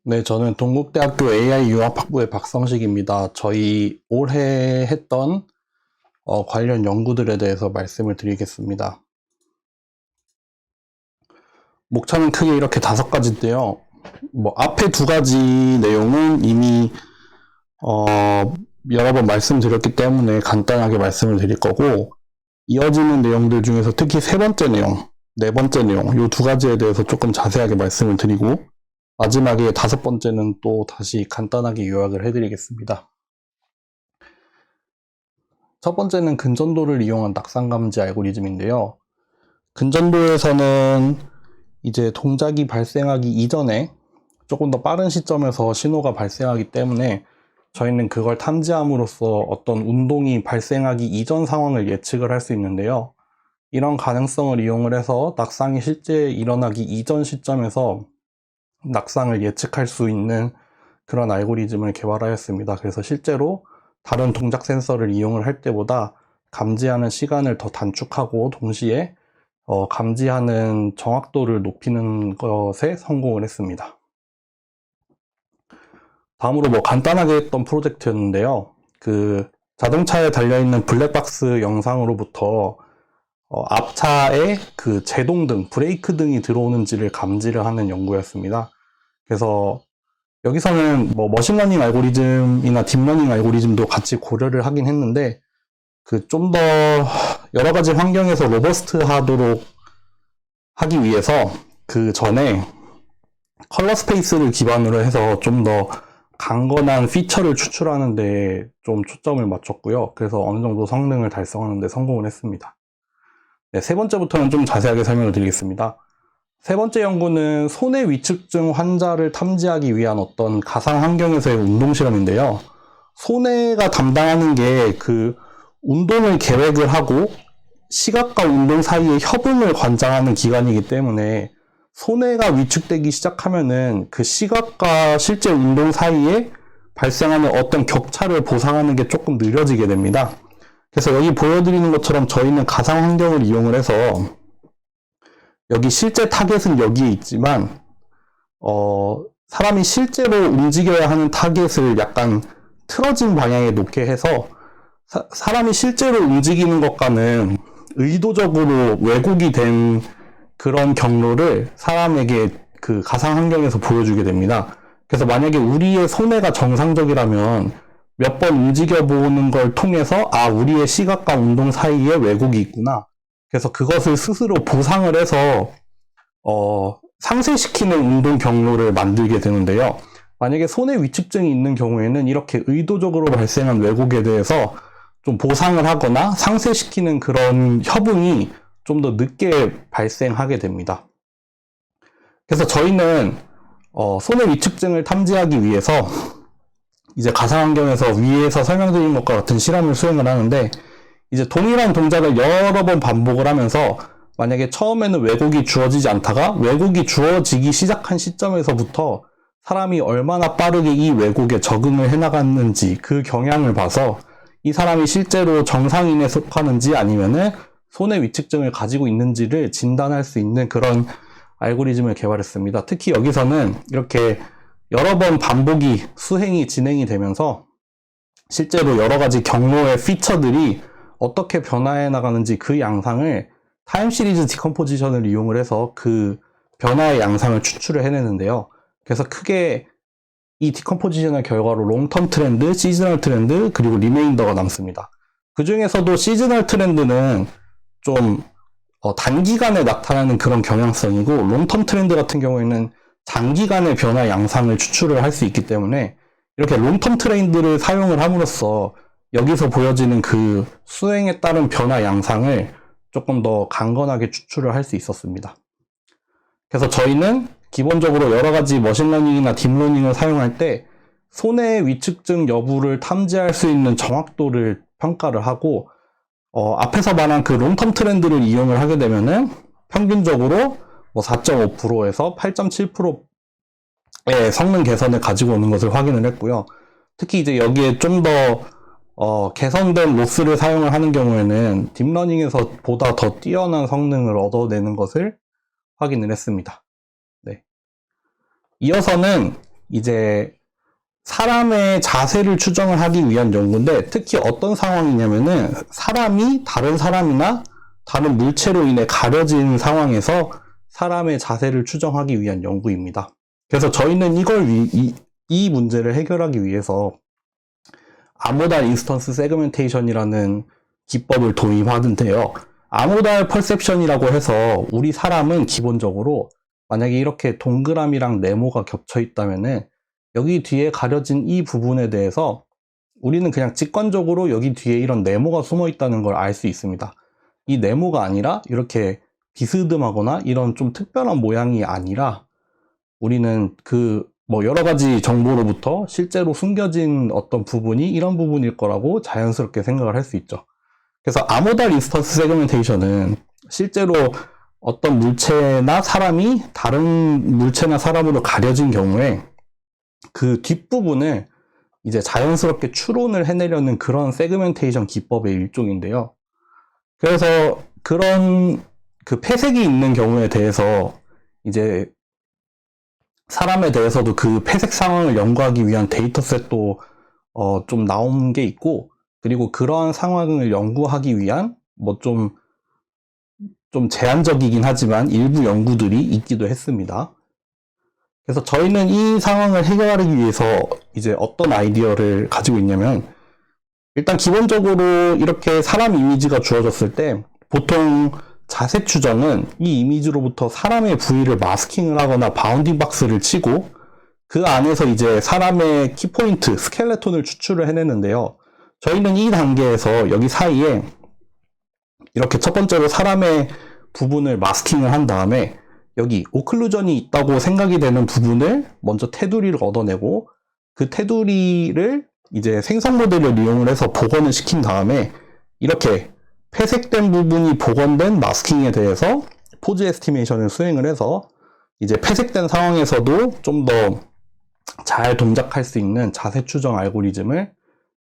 네, 저는 동국대학교 AI 융합학부의 박성식입니다. 저희 올해 했던 관련 연구들에 대해서 말씀을 드리겠습니다. 목차는 크게 이렇게 5가지인데요. 앞에 2가지 내용은 이미 여러 번 말씀드렸기 때문에 간단하게 말씀을 드릴 거고, 이어지는 내용들 중에서 특히 3번째 내용, 4번째 내용, 이 2가지에 대해서 조금 자세하게 말씀을 드리고, 마지막에 5번째는 또 다시 간단하게 요약을 해드리겠습니다. 첫 번째는 근전도를 이용한 낙상 감지 알고리즘인데요. 근전도에서는 이제 동작이 발생하기 이전에 조금 더 빠른 시점에서 신호가 발생하기 때문에 저희는 그걸 탐지함으로써 어떤 운동이 발생하기 이전 상황을 예측을 할 수 있는데요. 이런 가능성을 이용을 해서 낙상이 실제 일어나기 이전 시점에서 낙상을 예측할 수 있는 그런 알고리즘을 개발하였습니다. 그래서 실제로 다른 동작 센서를 이용을 할 때보다 감지하는 시간을 더 단축하고 동시에 감지하는 정확도를 높이는 것에 성공을 했습니다. 다음으로 간단하게 했던 프로젝트였는데요. 그 자동차에 달려있는 블랙박스 영상으로부터 앞차에 그 제동등, 브레이크 등이 들어오는지를 감지를 하는 연구였습니다. 그래서 여기서는 머신러닝 알고리즘이나 딥러닝 알고리즘도 같이 고려를 하긴 했는데, 그 좀 더 여러 가지 환경에서 로버스트하도록 하기 위해서 그 전에 컬러 스페이스를 기반으로 해서 좀 더 강건한 피처를 추출하는 데 좀 초점을 맞췄고요. 그래서 어느 정도 성능을 달성하는 데 성공을 했습니다. 네, 3번째부터는 좀 자세하게 설명을 드리겠습니다. 3번째 연구는 손해 위축증 환자를 탐지하기 위한 어떤 가상 환경에서의 운동 실험인데요. 손해가 담당하는 게 그 운동을 계획을 하고 시각과 운동 사이의 협응을 관장하는 기관이기 때문에 손해가 위축되기 시작하면은 그 시각과 실제 운동 사이에 발생하는 어떤 격차를 보상하는 게 조금 느려지게 됩니다. 그래서 여기 보여드리는 것처럼 저희는 가상 환경을 이용을 해서 여기 실제 타겟은 여기에 있지만 사람이 실제로 움직여야 하는 타겟을 약간 틀어진 방향에 놓게 해서 사람이 실제로 움직이는 것과는 의도적으로 왜곡이 된 그런 경로를 사람에게 그 가상 환경에서 보여주게 됩니다. 그래서 만약에 우리의 손해가 정상적이라면 몇 번 움직여 보는 걸 통해서 우리의 시각과 운동 사이에 왜곡이 있구나. 그래서 그것을 스스로 보상을 해서 상쇄시키는 운동 경로를 만들게 되는데요. 만약에 손해 위축증이 있는 경우에는 이렇게 의도적으로 발생한 왜곡에 대해서 좀 보상을 하거나 상쇄시키는 그런 협응이 좀 더 늦게 발생하게 됩니다. 그래서 저희는 손해 위축증을 탐지하기 위해서 이제 가상환경에서 위에서 설명드린 것과 같은 실험을 수행을 하는데, 이제 동일한 동작을 여러 번 반복을 하면서 만약에 처음에는 왜곡이 주어지지 않다가 왜곡이 주어지기 시작한 시점에서부터 사람이 얼마나 빠르게 이 왜곡에 적응을 해나갔는지 그 경향을 봐서 이 사람이 실제로 정상인에 속하는지 아니면은 손해 위축증을 가지고 있는지를 진단할 수 있는 그런 알고리즘을 개발했습니다. 특히 여기서는 이렇게 여러 번 반복이 수행이 진행이 되면서 실제로 여러 가지 경로의 피처들이 어떻게 변화해 나가는지 그 양상을 타임 시리즈 디컴포지션을 이용을 해서 그 변화의 양상을 추출을 해내는데요. 그래서 크게 이 디컴포지션의 결과로 롱텀 트렌드, 시즈널 트렌드, 그리고 리메인더가 남습니다. 그 중에서도 시즈널 트렌드는 좀 단기간에 나타나는 그런 경향성이고, 롱텀 트렌드 같은 경우에는 장기간의 변화 양상을 추출을 할 수 있기 때문에 이렇게 롱텀 트렌드를 사용을 함으로써 여기서 보여지는 그 수행에 따른 변화 양상을 조금 더 강건하게 추출을 할 수 있었습니다. 그래서 저희는 기본적으로 여러 가지 머신러닝이나 딥러닝을 사용할 때 손해 위축증 여부를 탐지할 수 있는 정확도를 평가를 하고, 앞에서 말한 그 롱텀 트렌드를 이용을 하게 되면은 평균적으로 4.5%에서 8.7%의 성능 개선을 가지고 오는 것을 확인을 했고요. 특히 이제 여기에 좀 더 개선된 로스를 사용을 하는 경우에는 딥러닝에서 보다 더 뛰어난 성능을 얻어내는 것을 확인을 했습니다. 네. 이어서는 이제 사람의 자세를 추정을 하기 위한 연구인데, 특히 어떤 상황이냐면은 사람이 다른 사람이나 다른 물체로 인해 가려진 상황에서 사람의 자세를 추정하기 위한 연구입니다. 그래서 저희는 이 문제를 해결하기 위해서 아모달 인스턴스 세그멘테이션이라는 기법을 도입하는데요. 아모달 퍼셉션이라고 해서 우리 사람은 기본적으로 만약에 이렇게 동그라미랑 네모가 겹쳐 있다면은 여기 뒤에 가려진 이 부분에 대해서 우리는 그냥 직관적으로 여기 뒤에 이런 네모가 숨어 있다는 걸 알 수 있습니다. 이 네모가 아니라 이렇게 비스듬하거나 이런 좀 특별한 모양이 아니라 우리는 여러 가지 정보로부터 실제로 숨겨진 어떤 부분이 이런 부분일 거라고 자연스럽게 생각을 할 수 있죠. 그래서 아모달 인스턴스 세그멘테이션은 실제로 어떤 물체나 사람이 다른 물체나 사람으로 가려진 경우에 그 뒷부분을 이제 자연스럽게 추론을 해내려는 그런 세그멘테이션 기법의 일종인데요. 그래서 그런 그 폐색이 있는 경우에 대해서 이제 사람에 대해서도 그 폐색 상황을 연구하기 위한 데이터셋도 좀 나온 게 있고, 그리고 그러한 상황을 연구하기 위한 좀 제한적이긴 하지만 일부 연구들이 있기도 했습니다. 그래서 저희는 이 상황을 해결하기 위해서 이제 어떤 아이디어를 가지고 있냐면, 일단 기본적으로 이렇게 사람 이미지가 주어졌을 때 보통 자세 추정은 이 이미지로부터 사람의 부위를 마스킹을 하거나 바운딩 박스를 치고 그 안에서 이제 사람의 키포인트, 스켈레톤을 추출을 해내는데요. 저희는 이 단계에서 여기 사이에 이렇게 첫 번째로 사람의 부분을 마스킹을 한 다음에 여기 오클루전이 있다고 생각이 되는 부분을 먼저 테두리를 얻어내고 그 테두리를 이제 생성 모델을 이용을 해서 복원을 시킨 다음에 이렇게 폐색된 부분이 복원된 마스킹에 대해서 포즈 에스티메이션을 수행을 해서 이제 폐색된 상황에서도 좀 더 잘 동작할 수 있는 자세 추정 알고리즘을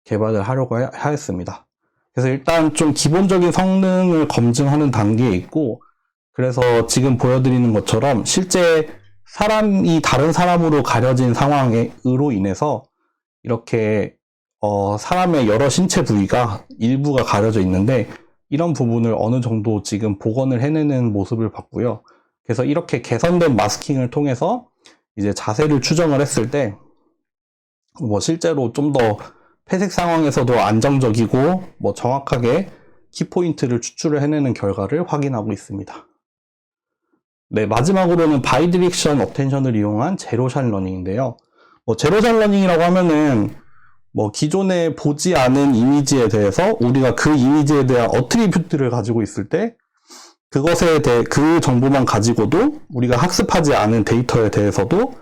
개발을 하려고 하였습니다. 그래서 일단 좀 기본적인 성능을 검증하는 단계에 있고, 그래서 지금 보여드리는 것처럼 실제 사람이 다른 사람으로 가려진 상황으로 인해서 이렇게 사람의 여러 신체 부위가 일부가 가려져 있는데 이런 부분을 어느 정도 지금 복원을 해내는 모습을 봤고요. 그래서 이렇게 개선된 마스킹을 통해서 이제 자세를 추정을 했을 때 실제로 좀 더 폐색 상황에서도 안정적이고 정확하게 키포인트를 추출을 해내는 결과를 확인하고 있습니다. 네, 마지막으로는 바이디렉션 어텐션을 이용한 제로샷 러닝인데요. 제로샷 러닝이라고 하면은 기존에 보지 않은 이미지에 대해서 우리가 그 이미지에 대한 어트리뷰트를 가지고 있을 때 그것에 대해 그 정보만 가지고도 우리가 학습하지 않은 데이터에 대해서도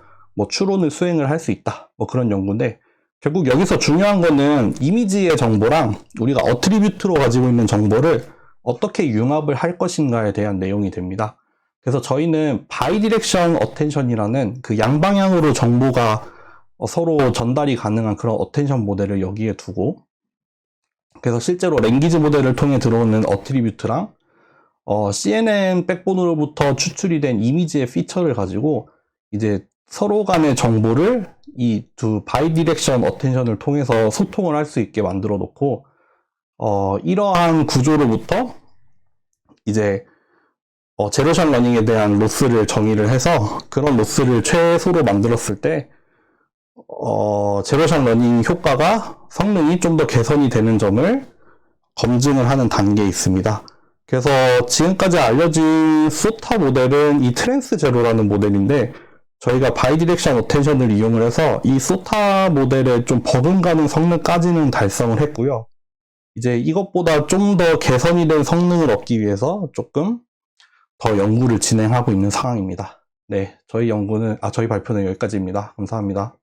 추론을 수행을 할 수 있다. 그런 연구인데, 결국 여기서 중요한 거는 이미지의 정보랑 우리가 어트리뷰트로 가지고 있는 정보를 어떻게 융합을 할 것인가에 대한 내용이 됩니다. 그래서 저희는 바이디렉션 어텐션이라는 그 양방향으로 정보가 서로 전달이 가능한 그런 어텐션 모델을 여기에 두고, 그래서 실제로 랭귀지 모델을 통해 들어오는 어트리뷰트랑 CNN 백본으로부터 추출이 된 이미지의 피처를 가지고 이제 서로 간의 정보를 이 두 바이디렉션 어텐션을 통해서 소통을 할 수 있게 만들어 놓고, 이러한 구조로부터 이제 제로샷 러닝에 대한 로스를 정의를 해서 그런 로스를 최소로 만들었을 때 제로샷 러닝 효과가 성능이 좀 더 개선이 되는 점을 검증을 하는 단계에 있습니다. 그래서 지금까지 알려진 소타 모델은 이 트랜스 제로라는 모델인데, 저희가 바이디렉션 어텐션을 이용을 해서 이 소타 모델에 좀 버금가는 성능까지는 달성을 했고요. 이제 이것보다 좀 더 개선이 된 성능을 얻기 위해서 조금 더 연구를 진행하고 있는 상황입니다. 네, 저희 발표는 여기까지입니다. 감사합니다.